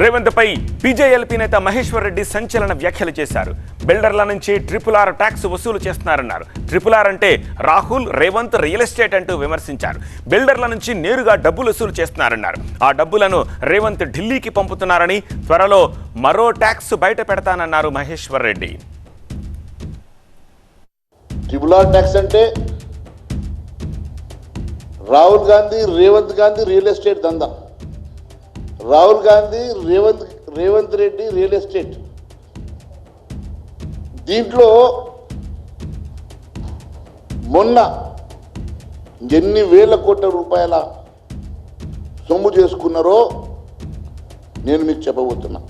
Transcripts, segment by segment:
రేవంత్ పై BJLP నేత మహేశ్వర్ రెడ్డి సంచలన వ్యాఖ్యలు చేశారు. బిల్డర్ల నుంచి RRR ట్యాక్స్ వసూలు చేస్తున్నారన్నారు. RRR అంటే రాహుల్ రేవంత్ రియల్ ఎస్టేట్ అంటూ విమర్శించారు. బిల్డర్ల నుంచి నేరుగా డబ్బులు వసూలు చేస్తున్నారన్నారు. ఆ డబ్బులను రేవంత్ ఢిల్లీకి పంపుతున్నారని, త్వరలో మరో ట్యాక్స్ బయట పెడతానన్నారు మహేశ్వర్ రెడ్డి. RRR ట్యాక్స్ అంటే రాహుల్ గాంధీ రేవంత్ గాంధీ రియల్ ఎస్టేట్ దందా. Rahul Gandhi Revanth Reddy real estate. దీంట్లో మొన్న ఎన్ని వేల కోట్ల రూపాయల సొమ్ము చేసుకున్నారో నేను మీకు చెప్పబోతున్నా.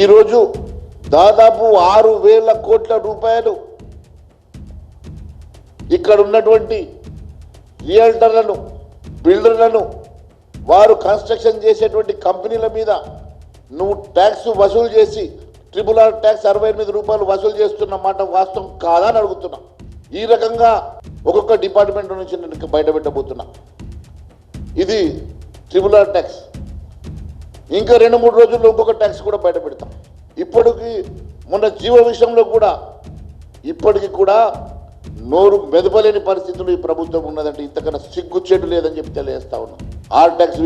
ఈరోజు దాదాపు 6,000 కోట్ల రూపాయలు ఇక్కడ ఉన్నటువంటి రియల్టర్లను, బిల్డర్లను, వారు కన్స్ట్రక్షన్ చేసేటువంటి కంపెనీల మీద నువ్వు ట్యాక్స్ వసూలు చేసి RRR ట్యాక్స్ 68 రూపాయలు వసూలు చేస్తున్న మాట వాస్తవం కాదా అని అడుగుతున్నా. ఈ రకంగా ఒక్కొక్క డిపార్ట్మెంట్ నుంచి నేను బయట పెట్టబోతున్నా. ఇది RRR ట్యాక్స్. ఇంకా 2-3 రోజుల్లో ఇంకొక ట్యాక్స్ కూడా బయట పెడతాం. ఇప్పటికీ మొన్న జీవో విషయంలో కూడా ఇప్పటికీ కూడా నోరు మెదపలేని పరిస్థితులు ఈ ప్రభుత్వం ఉన్నదంటే ఇంతకన్నా సిగ్గుచేటు లేదని చెప్పి తెలియజేస్తా ఉన్నాం. RRR ట్యాక్స్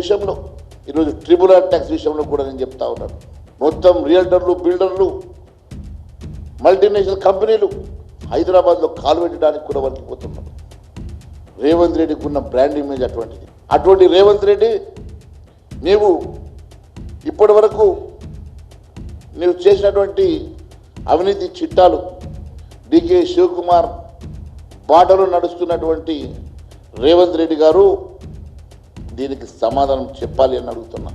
విషయంలో ఈరోజు RRR ట్యాక్స్ విషయంలో కూడా నేను చెప్తా ఉన్నాను. మొత్తం రియల్టర్లు, బిల్డర్లు, మల్టీనేషనల్ కంపెనీలు హైదరాబాద్లో కాలు పెట్టడానికి కూడా వణికిపోతున్నారు. రేవంత్ రెడ్డికి ఉన్న బ్రాండ్ ఇమేజ్ అటువంటిది. అటువంటి రేవంత్ రెడ్డి నీవు ఇప్పటి వరకు నీవు చేసినటువంటి అవినీతి చిట్టాలు, డికే శివకుమార్ బాటలో నడుస్తున్నటువంటి రేవంత్ రెడ్డి గారు దీనికి సమాధానం చెప్పాలి అని అడుగుతున్నా.